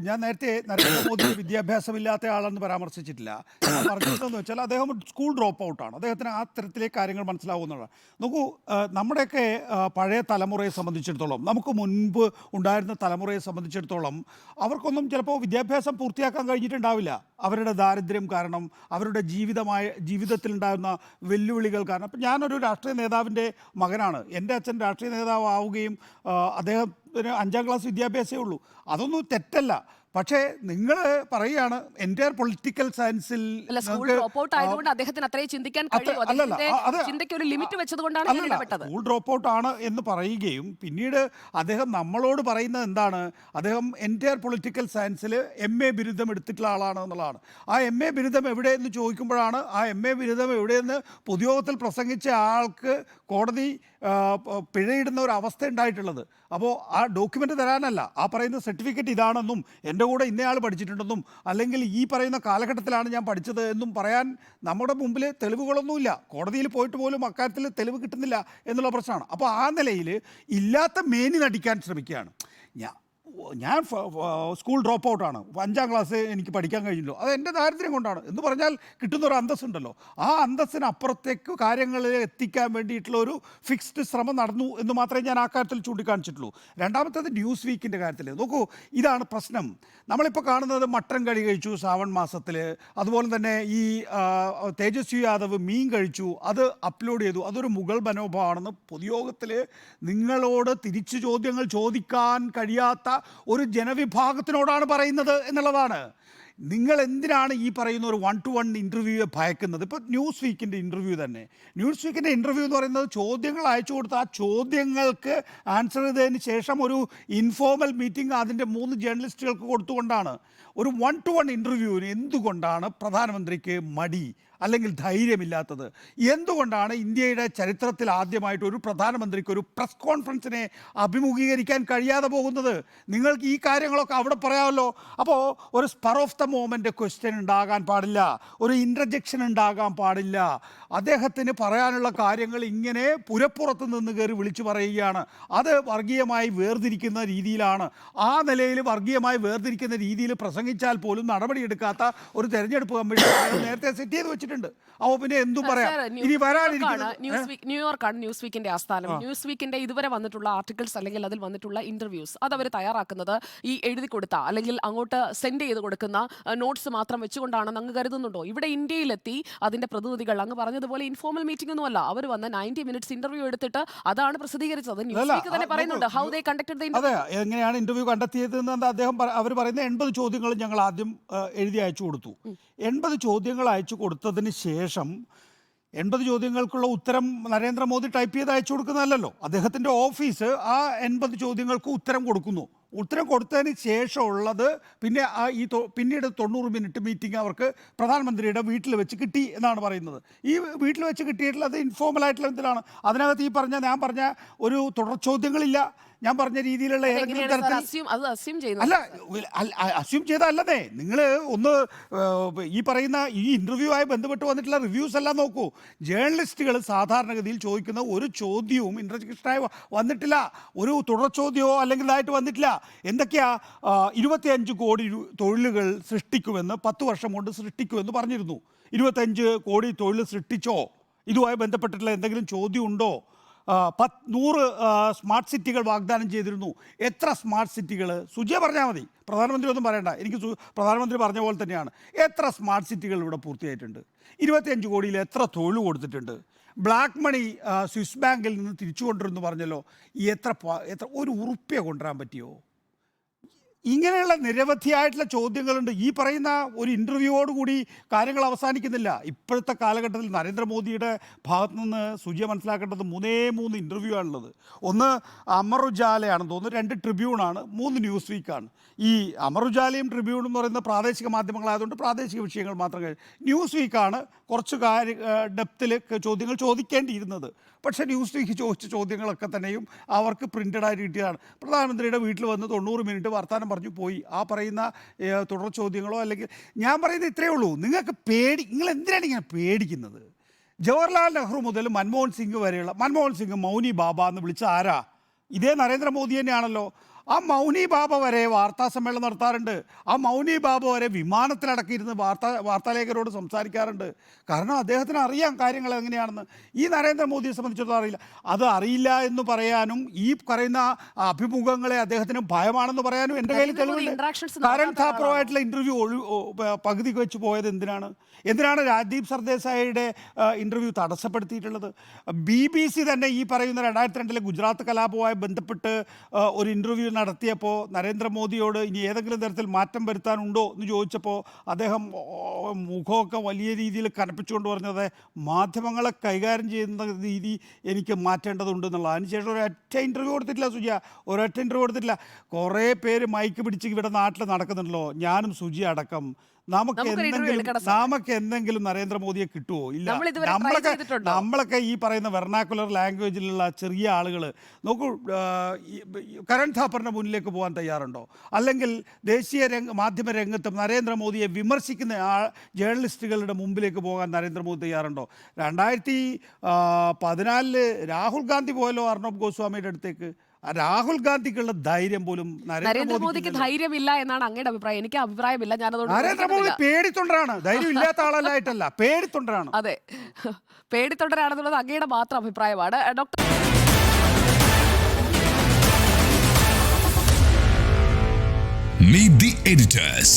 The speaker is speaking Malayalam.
ഞാൻ നേരത്തെ നരേന്ദ്രമോദി വിദ്യാഭ്യാസമില്ലാത്ത ആളെന്ന് പരാമർശിച്ചിട്ടില്ല. ഞാൻ പറഞ്ഞതെന്ന് വെച്ചാൽ അദ്ദേഹം സ്കൂൾ ഡ്രോപ്പ് ഔട്ടാണ്. അദ്ദേഹത്തിന് ആ തരത്തിലേക്ക് കാര്യങ്ങൾ മനസ്സിലാവുന്നതാണ്. നോക്കൂ, നമ്മുടെയൊക്കെ പഴയ തലമുറയെ സംബന്ധിച്ചിടത്തോളം, നമുക്ക് മുൻപ് ഉണ്ടായിരുന്ന തലമുറയെ സംബന്ധിച്ചിടത്തോളം അവർക്കൊന്നും ചിലപ്പോൾ വിദ്യാഭ്യാസം പൂർത്തിയാക്കാൻ കഴിഞ്ഞിട്ടുണ്ടാവില്ല. അവരുടെ ദാരിദ്ര്യം കാരണം, അവരുടെ ജീവിതത്തിലുണ്ടാകുന്ന വെല്ലുവിളികൾ കാരണം. അപ്പം ഞാനൊരു രാഷ്ട്രീയ നേതാവിൻ്റെ മകനാണ്. എൻ്റെ അച്ഛൻ രാഷ്ട്രീയ നേതാവ് ആവുകയും അദ്ദേഹത്തിന് 5ാം ക്ലാസ് വിദ്യാഭ്യാസമേ ഉള്ളൂ. അതൊന്നും തെറ്റല്ല. പക്ഷേ നിങ്ങൾ പറയുകയാണ് എൻ്റയർ പൊളിറ്റിക്കൽ സയൻസിൽ സ്കൂൾ ഡ്രോപ്പ് ഔട്ട് ആണ് എന്ന് പറയുകയും പിന്നീട് അദ്ദേഹം നമ്മളോട് പറയുന്നത് എന്താണ്, അദ്ദേഹം എൻ്റയർ പൊളിറ്റിക്കൽ സയൻസിൽ MA ബിരുദം എടുത്തിട്ടുള്ള ആളാണ് എന്നുള്ളതാണ്. ആ MA ബിരുദം എവിടെയെന്ന് ചോദിക്കുമ്പോഴാണ് ആ MA ബിരുദം എവിടെയെന്ന് പൊതുയോഗത്തിൽ പ്രസംഗിച്ച ആൾക്ക് കോടതി പിഴയിടുന്ന ഒരു അവസ്ഥ ഉണ്ടായിട്ടുള്ളത്. അപ്പോൾ ആ ഡോക്യുമെൻ്റ് തരാനല്ല, ആ പറയുന്ന സർട്ടിഫിക്കറ്റ് ഇതാണെന്നും എൻ്റെ കൂടെ ഇന്നയാൾ പഠിച്ചിട്ടുണ്ടെന്നും അല്ലെങ്കിൽ ഈ പറയുന്ന കാലഘട്ടത്തിലാണ് ഞാൻ പഠിച്ചത് എന്നും പറയാൻ നമ്മുടെ മുമ്പിൽ തെളിവുകളൊന്നുമില്ല. കോടതിയിൽ പോയിട്ട് പോലും അക്കാര്യത്തിൽ തെളിവ് കിട്ടുന്നില്ല എന്നുള്ള പ്രശ്നമാണ്. അപ്പോൾ ആ നിലയിൽ ഇല്ലാത്ത മേനി നടിക്കാൻ ശ്രമിക്കുകയാണ്. ഞാൻ സ്കൂൾ ഡ്രോപ്പ് ഔട്ടാണ്, 5ാം ക്ലാസ് എനിക്ക് പഠിക്കാൻ കഴിഞ്ഞല്ലോ, അത് എൻ്റെ ദാരിദ്ര്യം കൊണ്ടാണ് എന്ന് പറഞ്ഞാൽ കിട്ടുന്നൊരു അന്തസ്സുണ്ടല്ലോ. ആ അന്തസ്സിനപ്പുറത്തേക്ക് കാര്യങ്ങളിൽ എത്തിക്കാൻ വേണ്ടിയിട്ടുള്ള ഒരു ഫിക്സ്ഡ് ശ്രമം നടന്നു എന്ന് മാത്രമേ ഞാൻ ആ കാര്യത്തിൽ ചൂണ്ടിക്കാണിച്ചിട്ടുള്ളൂ. രണ്ടാമത്തേത് ന്യൂസ് വീക്കിൻ്റെ കാര്യത്തിൽ നോക്കൂ, ഇതാണ് പ്രശ്നം. നമ്മളിപ്പോൾ കാണുന്നത് മട്ടൻ കറി കഴിച്ചു ശ്രാവൺ മാസത്തിൽ, അതുപോലെ തന്നെ ഈ തേജസ്വി യാദവ് മീൻ കഴിച്ചു, അത് അപ്ലോഡ് ചെയ്തു. അതൊരു മുഗൾ മനോഭാവമാണെന്ന് പൊതുയോഗത്തിൽ നിങ്ങളോട് തിരിച്ചു ചോദ്യങ്ങൾ ചോദിക്കാൻ കഴിയാത്ത ഒരു ജനവിഭാഗത്തിനോടാണ് പറയുന്നത് എന്നുള്ളതാണ്. നിങ്ങൾ എന്തിനാണ് ഈ പറയുന്ന ഒരു 1-to-1 ഇൻ്റർവ്യൂയെ ഭയക്കുന്നത്? ഇപ്പോൾ ന്യൂസ് വീക്കിൻ്റെ ഇൻ്റർവ്യൂ തന്നെ, ന്യൂസ് വീക്കിൻ്റെ ഇൻ്റർവ്യൂ എന്ന് പറയുന്നത് ചോദ്യങ്ങൾ അയച്ചു കൊടുത്ത് ആ ചോദ്യങ്ങൾക്ക് ആൻസർ ചെയ്തതിന് ശേഷം ഒരു ഇൻഫോർമൽ മീറ്റിംഗ് അതിൻ്റെ 3 ജേർണലിസ്റ്റുകൾക്ക് കൊടുത്തുകൊണ്ടാണ്. ഒരു 1-to-1 ഇൻ്റർവ്യൂവിന് എന്തുകൊണ്ടാണ് പ്രധാനമന്ത്രിക്ക് മടി അല്ലെങ്കിൽ ധൈര്യമില്ലാത്തത്? എന്തുകൊണ്ടാണ് ഇന്ത്യയുടെ ചരിത്രത്തിൽ ആദ്യമായിട്ട് ഒരു പ്രധാനമന്ത്രിക്ക് ഒരു പ്രസ് കോൺഫറൻസിനെ അഭിമുഖീകരിക്കാൻ കഴിയാതെ പോകുന്നത്? നിങ്ങൾക്ക് ഈ കാര്യങ്ങളൊക്കെ അവിടെ പറയാമല്ലോ. അപ്പോൾ ഒരു spur of the moment question ഉണ്ടാകാൻ പാടില്ല, ഒരു ഇൻ്റർജെക്ഷൻ ഉണ്ടാകാൻ പാടില്ല. അദ്ദേഹത്തിന് പറയാനുള്ള കാര്യങ്ങൾ ഇങ്ങനെ പുരപ്പുറത്ത് നിന്ന് കയറി വിളിച്ചു പറയുകയാണ്. അത് വർഗീയമായി വേർതിരിക്കുന്ന രീതിയിലാണ്. ആ നിലയിൽ വർഗീയമായി വേർതിരിക്കുന്ന രീതിയിൽ പ്രസംഗിച്ചാൽ പോലും നടപടിയെടുക്കാത്ത ഒരു തെരഞ്ഞെടുപ്പ് കമ്മീഷൻ നേരത്തെ സെറ്റ് ചെയ്ത് വെച്ചിട്ടുണ്ട്. അപ്പോൾ പിന്നെ എന്തും പറയാം. ഇനി ന്യൂയോർക്കാണ് ന്യൂസ് വീക്കിന്റെ ആസ്ഥാനം. ന്യൂസ് വീക്കിന്റെ ഇതുവരെ വന്നിട്ടുള്ള ആർട്ടിക്കിൾസ് അല്ലെങ്കിൽ അതിൽ വന്നിട്ടുള്ള ഇന്റർവ്യൂസ് അത് അവർ തയ്യാറാക്കുന്നത് ഈ എഴുതി കൊടുത്ത അല്ലെങ്കിൽ അങ്ങോട്ട് സെൻഡ് ചെയ്ത് കൊടുക്കുന്ന നോട്ട്സ് മാത്രം വെച്ചുകൊണ്ടാണെന്ന് അങ്ങ് കരുതുന്നുണ്ടോ? ഇവിടെ ഇന്ത്യയിലെത്തി അതിന്റെ പ്രതിനിധികൾ അങ്ങ് പറഞ്ഞതുപോലെ ഇൻഫോർമൽ മീറ്റിംഗ് ഒന്നുമല്ല, അവർ വന്ന് 90 മിനിറ്റ്സ് ഇന്റർവ്യൂ എടുത്തിട്ട് അതാണ് പ്രസിദ്ധീകരിച്ചത്. ന്യൂസ് വീക്ക് തന്നെ പറയുന്നുണ്ട് how they conducted the interview. എങ്ങനെയാണ് ഇന്റർവ്യൂ കണ്ടെത്തിയതെന്ന് അവർ പറയുന്ന 80 ചോദ്യങ്ങൾ ഞങ്ങൾ ആദ്യം എഴുതി അയച്ചു കൊടുത്തു. 80 ചോദ്യങ്ങൾ അയച്ചു കൊടുത്തതിന് ശേഷം 80 ചോദ്യങ്ങൾക്കുള്ള ഉത്തരം നരേന്ദ്രമോദി ടൈപ്പ് ചെയ്ത് അയച്ചു കൊടുക്കുന്നതല്ലോ. അദ്ദേഹത്തിൻ്റെ ഓഫീസ് ആ 80 ചോദ്യങ്ങൾക്ക് ഉത്തരം കൊടുക്കുന്നു. ഉത്തരം കൊടുത്തതിന് ശേഷമുള്ളത് പിന്നെ പിന്നീട് 90 മിനിറ്റ് മീറ്റിംഗ് അവർക്ക് പ്രധാനമന്ത്രിയുടെ വീട്ടിൽ വെച്ച് കിട്ടി എന്നാണ് പറയുന്നത്. ഈ വീട്ടിൽ വെച്ച് കിട്ടിയിട്ടുള്ളത് ഇൻഫോർമലായിട്ടുള്ള എന്തിനാണ്? അതിനകത്ത് ഞാൻ പറഞ്ഞ ഒരു തുടർ ചോദ്യങ്ങളില്ല. ഞാൻ പറഞ്ഞ രീതിയിലുള്ള ഏതെങ്കിലും തരത്തിൽ അല്ല, അസ്യൂം ചെയ്തല്ലേ. നിങ്ങൾ ഒന്ന് ഈ പറയുന്ന ഈ ഇൻ്റർവ്യൂ ആയി ബന്ധപ്പെട്ട് വന്നിട്ടുള്ള റിവ്യൂസ് എല്ലാം നോക്കൂ. ജേർണലിസ്റ്റുകൾ സാധാരണഗതിയിൽ ചോദിക്കുന്ന ഒരു ചോദ്യവും ഇൻ്റർജെക്ഷനായി വന്നിട്ടില്ല, ഒരു തുടർ ചോദ്യമോ അല്ലെങ്കിൽ ഇതായിട്ട് വന്നിട്ടില്ല. എന്തൊക്കെയാ 25 കോടി തൊഴിലുകൾ സൃഷ്ടിക്കുമെന്ന് 10 വർഷം കൊണ്ട് സൃഷ്ടിക്കുമെന്ന് പറഞ്ഞിരുന്നു. 25 കോടി തൊഴിൽ സൃഷ്ടിച്ചോ? ഇതുമായി ബന്ധപ്പെട്ടിട്ടുള്ള എന്തെങ്കിലും ചോദ്യം ഉണ്ടോ? 100 സ്മാർട്ട് സിറ്റികൾ വാഗ്ദാനം ചെയ്തിരുന്നു. എത്ര സ്മാർട്ട് സിറ്റികൾ? സുജിയ പറഞ്ഞാൽ മതി, പ്രധാനമന്ത്രി ഒന്നും പറയണ്ട. എനിക്ക് പ്രധാനമന്ത്രി പറഞ്ഞ പോലെ തന്നെയാണ്. എത്ര സ്മാർട്ട് സിറ്റികൾ ഇവിടെ പൂർത്തിയായിട്ടുണ്ട്? 25 കോടിയിൽ എത്ര തൊഴിൽ കൊടുത്തിട്ടുണ്ട്? ബ്ലാക്ക് മണി സ്വിസ് ബാങ്കിൽ നിന്ന് തിരിച്ചു കൊണ്ടുവരുമെന്ന് പറഞ്ഞല്ലോ. എത്ര ഒരു ഉറുപ്പ്യ കൊണ്ടുവരാൻ പറ്റിയോ? ഇങ്ങനെയുള്ള നിരവധിയായിട്ടുള്ള ചോദ്യങ്ങളുണ്ട്. ഈ പറയുന്ന ഒരു ഇൻ്റർവ്യൂവോടുകൂടി കാര്യങ്ങൾ അവസാനിക്കുന്നില്ല. ഇപ്പോഴത്തെ കാലഘട്ടത്തിൽ നരേന്ദ്രമോദിയുടെ ഭാഗത്തു നിന്ന് സുജിയ മനസ്സിലാക്കേണ്ടത് 3 ഇൻ്റർവ്യൂ ആണുള്ളത്. ഒന്ന് അമർ ഉജാലയാണെന്ന് തോന്നുന്നു, 2 ട്രിബ്യൂണാണ്, 3 ന്യൂസ് വീക്കാണ്. ഈ അമർ ഉജാലയും ട്രിബ്യൂണും എന്ന് പറയുന്ന പ്രാദേശിക മാധ്യമങ്ങളായതുകൊണ്ട് പ്രാദേശിക വിഷയങ്ങൾ മാത്രം. ന്യൂസ് വീക്കാണ് കുറച്ച് ഡെപ്തിൽ ചോദ്യങ്ങൾ ചോദിക്കേണ്ടിയിരുന്നത്. പക്ഷേ ന്യൂസ് വീക്ക് ചോദിച്ച ചോദ്യങ്ങളൊക്കെ തന്നെയും അവർക്ക് പ്രിൻ്റഡായിട്ട് കിട്ടിയതാണ്. പ്രധാനമന്ത്രിയുടെ വീട്ടിൽ വന്ന് 90 മിനിറ്റ് വർത്തമാനം പറഞ്ഞു പോയി. ആ പറയുന്ന തുടർ ചോദ്യങ്ങളോ അല്ലെങ്കിൽ ഞാൻ പറയുന്നത് ഇത്രയേ ഉള്ളൂ. നിങ്ങൾക്ക് നിങ്ങൾ എന്തിനാണ് ഇങ്ങനെ പേടിക്കുന്നത്? ജവഹർലാൽ നെഹ്റു മുതൽ മൻമോഹൻ സിംഗ് വരെയുള്ള, മൻമോഹൻ സിംഗ് മൗനി ബാബ എന്ന് വിളിച്ച ആരാ? ഇതേ നരേന്ദ്രമോദി തന്നെയാണല്ലോ. ആ മൗനി ബാബ വരെ വാർത്താ സമ്മേളനം നടത്താറുണ്ട്. ആ മൗനി ബാബ വരെ വിമാനത്തിലടക്കിയിരുന്ന് വാർത്താലേഖകരോട് സംസാരിക്കാറുണ്ട്. കാരണം അദ്ദേഹത്തിന് അറിയാം കാര്യങ്ങൾ എങ്ങനെയാണെന്ന്. ഈ നരേന്ദ്രമോദിയെ സംബന്ധിച്ചിടത്തോളം അറിയില്ല. അത് അറിയില്ല എന്ന് പറയാനും ഈ പറയുന്ന അഭിമുഖങ്ങളെ അദ്ദേഹത്തിന് ഭയമാണെന്ന് പറയാനും എൻ്റെ കയ്യിൽ തെളിവുണ്ട്. കരൺ താപ്പറുമായിട്ടുള്ള ഇന്റർവ്യൂ പകുതിക്ക് വെച്ച് പോയത് എന്തിനാണ് രാജ്ദീപ് സർദേശായിയുടെ ഇന്റർവ്യൂ തടസ്സപ്പെടുത്തിയിട്ടുള്ളത്? BBC തന്നെ ഈ പറയുന്ന 2002 ഗുജറാത്ത് കലാപവുമായി ബന്ധപ്പെട്ട് ഒരു ഇന്റർവ്യൂ നടത്തിയപ്പോൾ നരേന്ദ്രമോദിയോട് ഇനി ഏതെങ്കിലും തരത്തിൽ മാറ്റം വരുത്താനുണ്ടോ എന്ന് ചോദിച്ചപ്പോൾ അദ്ദേഹം മുഖമൊക്കെ വലിയ രീതിയിൽ കനപ്പിച്ചുകൊണ്ട് പറഞ്ഞത് മാധ്യമങ്ങളെ കൈകാര്യം ചെയ്യുന്ന രീതി എനിക്ക് മാറ്റേണ്ടതുണ്ട് എന്നുള്ളത്. അതിനുശേഷം ഒരൊറ്റ ഇന്റർവ്യൂ കൊടുത്തിട്ടില്ല സുജിയ, ഒരൊറ്റ ഇന്റർവ്യൂ കൊടുത്തിട്ടില്ല. കുറേ പേര് മൈക്ക് പിടിച്ച് ഇവിടെ നാട്ടിൽ നടക്കുന്നുണ്ടല്ലോ, ഞാനും സുജി അടക്കം. നമുക്ക് എന്തെങ്കിലും നരേന്ദ്രമോദിയെ കിട്ടുമോ? ഇല്ല. നമ്മളൊക്കെ ഈ പറയുന്ന വെർണാക്കുലർ ലാംഗ്വേജിലുള്ള ചെറിയ ആളുകൾ നോക്കൂ, കരൺ താപ്പറിന്റെ മുന്നിലേക്ക് പോകാൻ തയ്യാറുണ്ടോ? അല്ലെങ്കിൽ ദേശീയ മാധ്യമ രംഗത്തും നരേന്ദ്രമോദിയെ വിമർശിക്കുന്ന ജേർണലിസ്റ്റുകളുടെ മുമ്പിലേക്ക് പോകാൻ നരേന്ദ്രമോദി തയ്യാറുണ്ടോ? 2014 രാഹുൽ ഗാന്ധി പോയല്ലോ അർണബ് ഗോസ്വാമിയുടെ അടുത്തേക്ക്. രാഹുൽ ഗാന്ധിക്കുള്ള ധൈര്യം പോലും നരേന്ദ്രമോദിക്ക് ധൈര്യമില്ല എന്നാണ് അങ്ങയുടെ അഭിപ്രായം. എനിക്ക് അഭിപ്രായമില്ല. നരേന്ദ്രമോദി പേടിത്തൊണ്ടരാണ്, ധൈര്യം ഇല്ലാത്ത ആളല്ലായിട്ടല്ല, പേടിത്തൊണ്ടരാണ്. അതെ, പേടിത്തൊണ്ടരാണെന്നുള്ളത് അങ്ങയുടെ മാത്രം അഭിപ്രായമാണ്. Doctor Meet the editors.